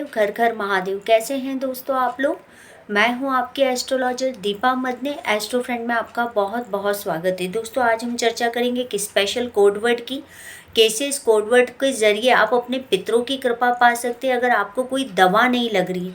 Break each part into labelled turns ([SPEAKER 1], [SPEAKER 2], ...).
[SPEAKER 1] महादेव, घर घर महादेव। कैसे हैं दोस्तों आप लोग? मैं हूं आपकी astrologer Deepa Madane. Astro friend में आपका बहुत बहुत स्वागत है। दोस्तों आज हम चर्चा करेंगे कि स्पेशल कोड वर्ड की, कैसे इस कोड वर्ड के ज़रिए आप अपने पितरों की कृपा पा सकते हैं। अगर आपको कोई दवा नहीं लग रही,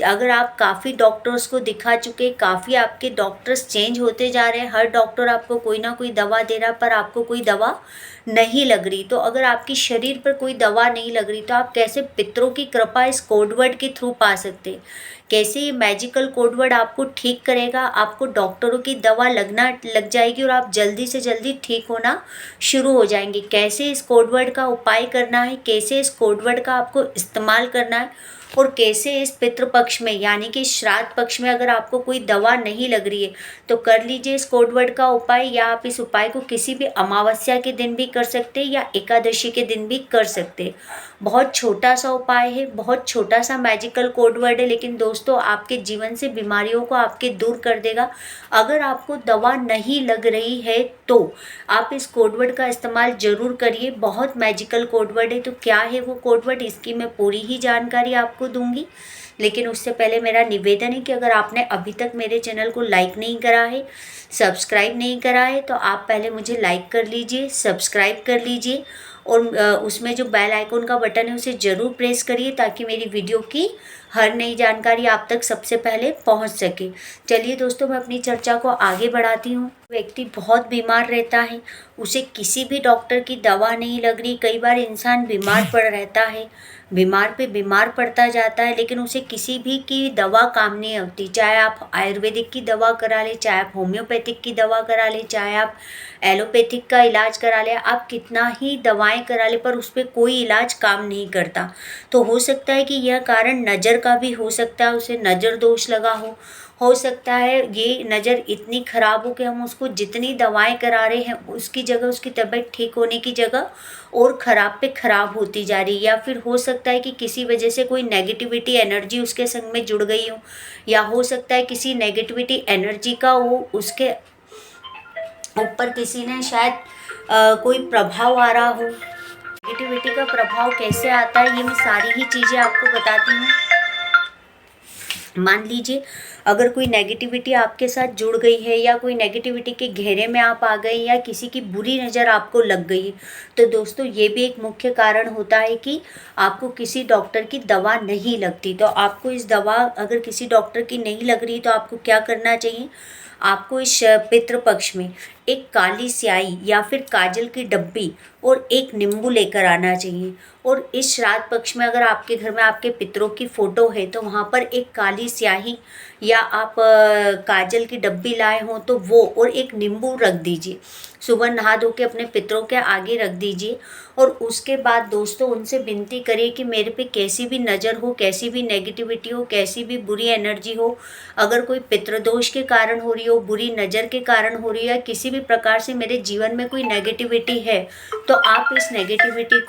[SPEAKER 1] अगर आप काफ़ी डॉक्टर्स को दिखा चुके, काफ़ी आपके डॉक्टर्स चेंज होते जा रहे हैं, हर डॉक्टर आपको कोई ना कोई दवा दे रहा पर आपको कोई दवा नहीं लग रही, तो अगर आपकी शरीर पर कोई दवा नहीं लग रही तो आप कैसे पितरों की कृपा इस कोड वर्ड के थ्रू पा सकते हैं। कैसे ये मैजिकल कोड वर्ड आपको ठीक करेगा, आपको डॉक्टरों की दवा लग जाएगी और आप जल्दी से जल्दी ठीक होना शुरू हो जाएंगे। कैसे इस कोड वर्ड का उपाय करना है, कैसे इस कोड वर्ड का आपको इस्तेमाल करना है और कैसे इस पितृपक्ष में यानी कि श्राद्ध पक्ष में अगर आपको कोई दवा नहीं लग रही है तो कर लीजिए इस कोड वर्ड का उपाय। या आप इस उपाय को किसी भी अमावस्या के दिन भी कर सकते हैं या एकादशी के दिन भी कर सकते हैं। बहुत छोटा सा उपाय है, बहुत छोटा सा मैजिकल कोड वर्ड है, लेकिन दोस्तों आपके जीवन से बीमारियों को आपके दूर कर देगा। अगर आपको दवा नहीं लग रही है तो आप इस कोड वर्ड का इस्तेमाल जरूर करिए। बहुत मैजिकल कोड वर्ड है। तो क्या है वो कोड वर्ड, इसकी मैं पूरी ही जानकारी आपको दूंगी, लेकिन उससे पहले मेरा निवेदन है कि अगर आपने अभी तक मेरे चैनल को लाइक नहीं करा है, सब्सक्राइब नहीं करा है, तो आप पहले मुझे लाइक कर लीजिए, सब्सक्राइब कर लीजिए और उसमें जो बेल आइकन का बटन है उसे ज़रूर प्रेस करिए ताकि मेरी वीडियो की हर नई जानकारी आप तक सबसे पहले पहुंच सके। चलिए दोस्तों मैं अपनी चर्चा को आगे बढ़ाती हूँ। व्यक्ति बहुत बीमार रहता है, उसे किसी भी डॉक्टर की दवा नहीं लग रही। कई बार इंसान बीमार पड़ रहता है, बीमार पे बीमार पड़ता जाता है, लेकिन उसे किसी भी की दवा काम नहीं होती। चाहे आप आयुर्वेदिक की दवा करा ले, चाहे आप होम्योपैथिक की दवा करा ले, चाहे आप एलोपैथिक का इलाज करा ले, आप कितना ही दवाएं करा ले पर उस पर कोई इलाज काम नहीं करता। तो हो सकता है कि यह कारण नज़र का भी हो सकता है, उसे नज़र दोष लगा हो सकता है ये नज़र इतनी ख़राब हो कि हम उसको जितनी दवाएं करा रहे हैं उसकी जगह, उसकी तबीयत ठीक होने की जगह और ख़राब पे ख़राब होती जा रही है। या फिर हो सकता है कि किसी वजह से कोई नेगेटिविटी एनर्जी उसके संग में जुड़ गई हो, या हो सकता है किसी नेगेटिविटी एनर्जी का वो उसके ऊपर किसी ने शायद कोई प्रभाव आ रहा हो। नेगेटिविटी का प्रभाव कैसे आता है ये मैं सारी ही चीज़ें आपको बताती हूँ। मान लीजिए अगर कोई नेगेटिविटी आपके साथ जुड़ गई है या कोई नेगेटिविटी के घेरे में आप आ गए या किसी की बुरी नज़र आपको लग गई है, तो दोस्तों ये भी एक मुख्य कारण होता है कि आपको किसी डॉक्टर की दवा नहीं लगती। तो आपको इस दवा अगर किसी डॉक्टर की नहीं लग रही तो आपको क्या करना चाहिए, आपको इस पितृपक्ष में एक काली स्याही या फिर काजल की डब्बी और एक नींबू लेकर आना चाहिए। और इस श्राद्ध पक्ष में अगर आपके घर में आपके पितरों की फ़ोटो है तो वहाँ पर एक काली स्याही या आप काजल की डब्बी लाए हों तो वो और एक नींबू रख दीजिए। सुबह नहा धो के अपने पितरों के आगे रख दीजिए और उसके बाद दोस्तों उनसे विनती करिए कि मेरे पे कैसी भी नज़र हो, कैसी भी नेगेटिविटी हो, कैसी भी बुरी एनर्जी हो, अगर कोई पितृदोष के कारण हो रही हो, बुरी नज़र के कारण हो रही है, किसी भी प्रकार से मेरे जीवन में कोई नेगेटिविटी है तो आप इस नेगेटिविटी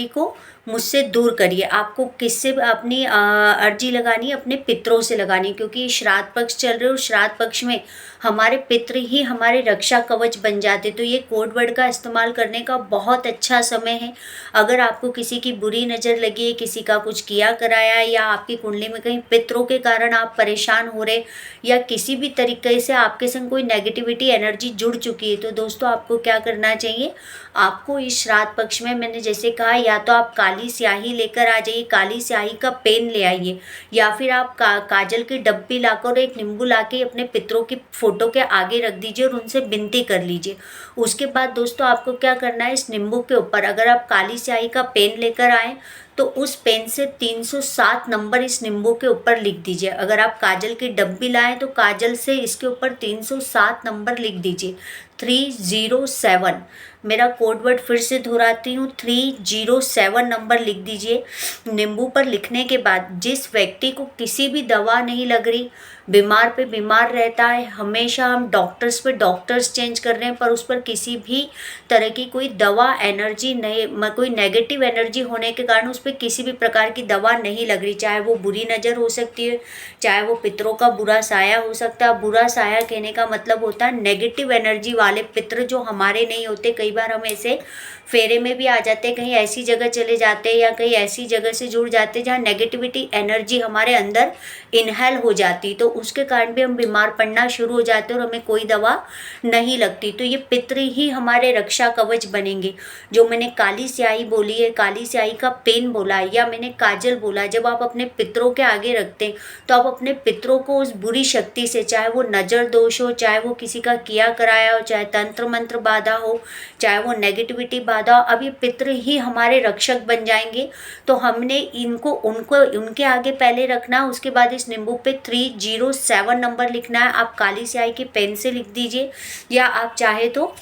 [SPEAKER 1] को मुझसे दूर करिए। आपको किससे अपनी अर्जी लगानी है, अपने पितरों से लगानी है, क्योंकि श्राद्ध पक्ष चल रहे हो। श्राद्ध पक्ष में हमारे पितृ ही हमारे रक्षा कवच बन जाते। तो ये कोड वर्ड का इस्तेमाल करने का बहुत अच्छा समय है। अगर आपको किसी की बुरी नज़र लगी है, किसी का कुछ किया कराया या आपकी कुंडली में कहीं पितरों के कारण आप परेशान हो रहे या किसी भी तरीके से आपके संग कोई नेगेटिविटी एनर्जी जुड़ चुकी है, तो दोस्तों आपको क्या करना चाहिए, आपको इस श्राद्ध पक्ष में मैंने जैसे कहा या तो आप काली स्याही लेकर आ जाइए, काली स्याही का पेन ले आइए, या फिर आप काजल की डब्बी लाकर एक नींबू लाके अपने पितरों की फोटो के आगे रख दीजिए और उनसे विनती कर लीजिए। उसके बाद दोस्तों आपको क्या करना है, इस नींबू के ऊपर अगर आप काली स्याही का पेन लेकर आए तो उस पेन से 307 नंबर इस नींबू के ऊपर लिख दीजिए। अगर आप काजल की डब्बी लाएं तो काजल से इसके ऊपर 307 नंबर लिख दीजिए, 307। मेरा कोड वर्ड फिर से दोहराती हूँ, 307 नंबर लिख दीजिए। नींबू पर लिखने के बाद जिस व्यक्ति को किसी भी दवा नहीं लग रही, बीमार पे बीमार रहता है, हमेशा हम डॉक्टर्स पे डॉक्टर्स चेंज कर रहे हैं पर उस पर किसी भी तरह की कोई दवा एनर्जी नहीं, कोई नेगेटिव एनर्जी होने के कारण उस पर किसी भी प्रकार की दवा नहीं लग रही। चाहे वो बुरी नज़र हो सकती है, चाहे वो पितरों का बुरा साया हो सकता है। बुरा साया कहने का मतलब होता है नेगेटिव एनर्जी वाले पितर जो हमारे नहीं होते। कई बार हम ऐसे फेरे में भी आ जाते हैं, कहीं ऐसी जगह चले जाते हैं या कहीं ऐसी जगह से जुड़ जाते हैं जहाँ नेगेटिविटी एनर्जी हमारे अंदर इनहेल हो जाती, तो उसके कारण भी हम बीमार पड़ना शुरू हो जाते हैं और हमें कोई दवा नहीं लगती। तो ये पितृ ही हमारे रक्षा कवच बनेंगे। जो मैंने काली स्याही बोली है, काली स्याही का पेन बोला है, या मैंने काजल बोला है, जब आप अपने पितरों के आगे रखते हैं तो आप अपने पितरों को उस बुरी शक्ति से, चाहे वो नज़र दोष हो, चाहे वो किसी का किया कराया हो, चाहे तंत्र मंत्र बाधा हो, चाहे वो नेगेटिविटी बाधा हो, अब ये पितृ ही हमारे रक्षक बन जाएंगे। तो हमने इनको उनको उनके आगे पहले रखना है। उसके बाद इस नींबू पे 307 नंबर लिखना है। आप काली स्याही के पेन से लिख दीजिए या आप चाहे तो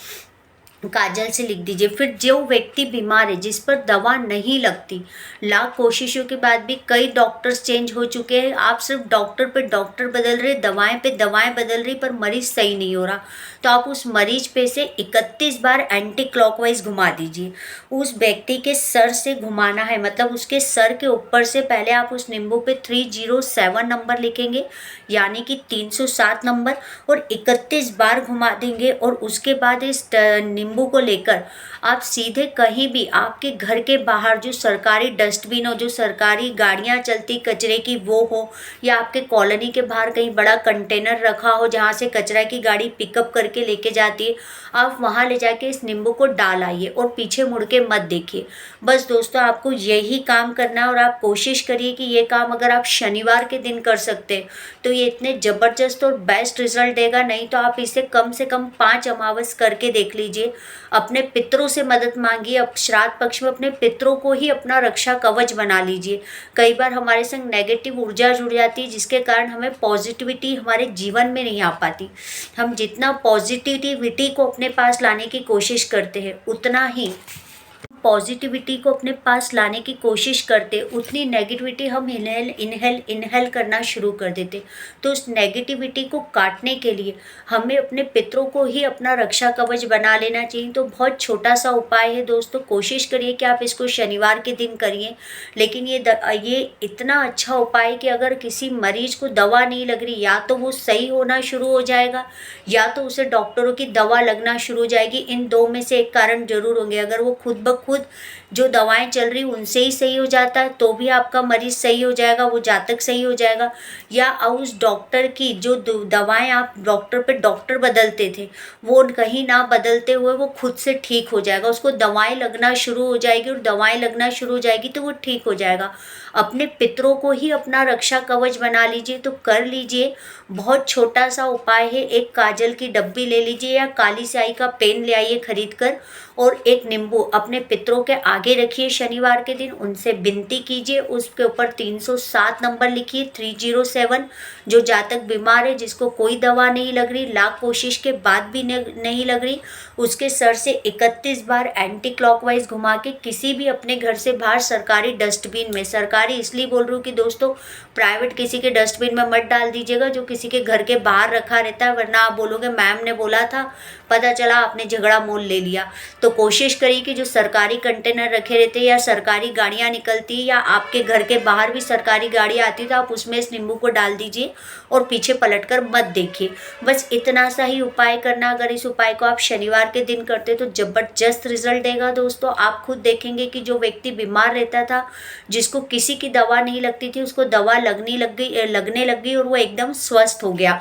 [SPEAKER 1] काजल से लिख दीजिए। फिर जो व्यक्ति बीमार है, जिस पर दवा नहीं लगती, लाख कोशिशों के बाद भी कई डॉक्टर्स चेंज हो चुके हैं, आप सिर्फ डॉक्टर पे डॉक्टर बदल रहे, दवाएं पे दवाएं बदल रही, पर मरीज सही नहीं हो रहा, तो आप उस मरीज पे से 31 बार एंटी क्लॉकवाइज घुमा दीजिए। उस व्यक्ति के सर से घुमाना है, मतलब उसके सर के ऊपर से पहले आप उस नींबू पे 307 नंबर लिखेंगे, यानी कि 307 नंबर, और 31 बार घुमा देंगे। और उसके बाद इस नींबू को लेकर आप सीधे कहीं भी, आपके घर के बाहर जो सरकारी डस्टबिन हो, जो सरकारी गाड़ियां चलती कचरे की वो हो, या आपके कॉलोनी के बाहर कहीं बड़ा कंटेनर रखा हो जहां से कचरा की गाड़ी पिकअप करके लेके जाती है, आप वहां ले जाके इस नींबू को डाल आइए और पीछे मुड़ के मत देखिए। बस दोस्तों, आपको यही काम करना है और आप कोशिश करिए कि ये काम अगर आप शनिवार के दिन कर सकते हैं तो ये इतने ज़बरदस्त और बेस्ट रिजल्ट देगा। नहीं तो आप इसे कम से कम 5 अमावस करके देख लीजिए। अपने पितरों से मदद मांगिए। अब श्राद्ध पक्ष में अपने पितरों को ही अपना रक्षा कवच बना लीजिए। कई बार हमारे संग नेगेटिव ऊर्जा जुड़ जाती है, जिसके कारण हमें पॉजिटिविटी हमारे जीवन में नहीं आ पाती। हम जितना पॉजिटिविटी को अपने पास लाने की कोशिश करते हैं, उतना ही पॉजिटिविटी को अपने पास लाने की कोशिश करते, उतनी नेगेटिविटी हम इनहेल करना शुरू कर देते। तो उस नेगेटिविटी को काटने के लिए हमें अपने पितरों को ही अपना रक्षा कवच बना लेना चाहिए। तो बहुत छोटा सा उपाय है दोस्तों, कोशिश करिए कि आप इसको शनिवार के दिन करिए। लेकिन ये इतना अच्छा उपाय है कि अगर किसी मरीज को दवा नहीं लग रही, या तो वो सही होना शुरू हो जाएगा या तो उसे डॉक्टरों की दवा लगना शुरू हो जाएगी। इन दो में से एक कारण जरूर होंगे। अगर वो खुद ब खुद जो दवाएं चल रही उनसे ही सही हो जाता है तो भी आपका मरीज सही हो जाएगा, वो जातक सही हो जाएगा। या उस डॉक्टर की जो दवाएं आप डॉक्टर पे डॉक्टर बदलते थे, वो कहीं ना बदलते हुए वो खुद से ठीक हो जाएगा। उसको दवाएं लगना शुरू हो जाएगी और दवाएं लगना शुरू हो जाएगी तो वो ठीक हो जाएगा। अपने पितरों को ही अपना रक्षा कवच बना लीजिए। तो कर लीजिए, बहुत छोटा सा उपाय है। एक काजल की डब्बी ले लीजिए या काली स्याही का पेन ले आइए खरीद कर, और एक नींबू अपने पितरों के आगे रखिए शनिवार के दिन। उनसे विनती कीजिए, उसके ऊपर 307 नंबर लिखिए, 307। जो जातक बीमार है, जिसको कोई दवा नहीं लग रही, लाख कोशिश के बाद भी नहीं लग रही, उसके सर से 31 बार एंटी क्लॉकवाइज घुमा के किसी भी अपने घर से बाहर सरकारी डस्टबिन में, सरकारी इसलिए बोल रही हूँ कि दोस्तों प्राइवेट किसी के डस्टबिन में मत डाल दीजिएगा जो किसी के घर के बाहर रखा रहता है, वरना आप बोलोगे मैम ने बोला था, पता चला आपने झगड़ा मोल ले लिया। तो कोशिश करिए कि जो सरकारी कंटेनर रखे रहते हैं या सरकारी गाड़ियाँ निकलती है या आपके घर के बाहर भी सरकारी गाड़ी आती है, तो आप उसमें इस नींबू को डाल दीजिए और पीछे पलटकर मत देखिए। बस इतना सा ही उपाय करना। अगर इस उपाय को आप शनिवार के दिन करते तो जबरदस्त रिजल्ट देगा दोस्तों। आप खुद देखेंगे कि जो व्यक्ति बीमार रहता था, जिसको किसी की दवा नहीं लगती थी, उसको दवा लगने लग गई और वो एकदम स्वस्थ हो गया।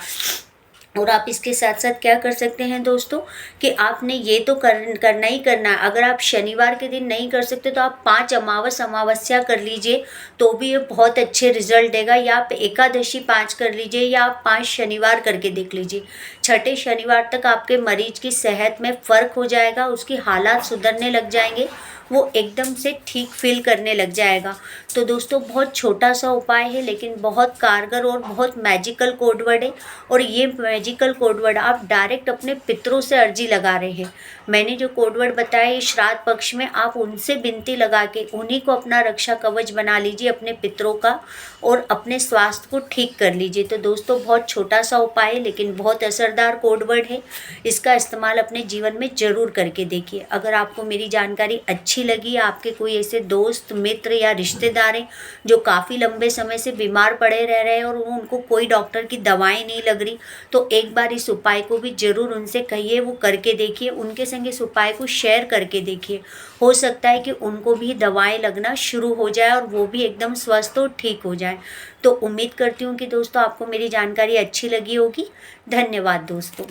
[SPEAKER 1] और आप इसके साथ साथ क्या कर सकते हैं दोस्तों कि आपने ये तो करना ही करना है। अगर आप शनिवार के दिन नहीं कर सकते तो आप 5 अमावस्या कर लीजिए, तो भी ये बहुत अच्छे रिजल्ट देगा। या आप एकादशी 5 कर लीजिए, या आप 5 शनिवार करके देख लीजिए। छठे शनिवार तक आपके मरीज की सेहत में फ़र्क हो जाएगा, उसकी हालात सुधरने लग जाएंगे, वो एकदम से ठीक फील करने लग जाएगा। तो दोस्तों बहुत छोटा सा उपाय है, लेकिन बहुत कारगर और बहुत मैजिकल कोडवर्ड है। और ये मैजिकल कोडवर्ड आप डायरेक्ट अपने पितरों से अर्जी लगा रहे हैं। मैंने जो कोडवर्ड बताया ये श्राद्ध पक्ष में आप उनसे विनती लगा के उन्हीं को अपना रक्षा कवच बना लीजिए, अपने पितरों का, और अपने स्वास्थ्य को ठीक कर लीजिए। तो दोस्तों बहुत छोटा सा उपाय है, लेकिन बहुत असरदार कोडवर्ड है। इसका इस्तेमाल अपने जीवन में ज़रूर करके देखिए। अगर आपको मेरी जानकारी अच्छी लगी, आपके कोई ऐसे दोस्त मित्र या रिश्तेदार हैं जो काफ़ी लंबे समय से बीमार पड़े रह रहे हैं और उनको कोई डॉक्टर की दवाएं नहीं लग रही, तो एक बार इस उपाय को भी ज़रूर उनसे कहिए, वो करके देखिए, उनके संग इस उपाय को शेयर करके देखिए। हो सकता है कि उनको भी दवाएं लगना शुरू हो जाए और वो भी एकदम स्वस्थ और ठीक हो जाए। तो उम्मीद करती हूँ कि दोस्तों आपको मेरी जानकारी अच्छी लगी होगी। धन्यवाद दोस्तों।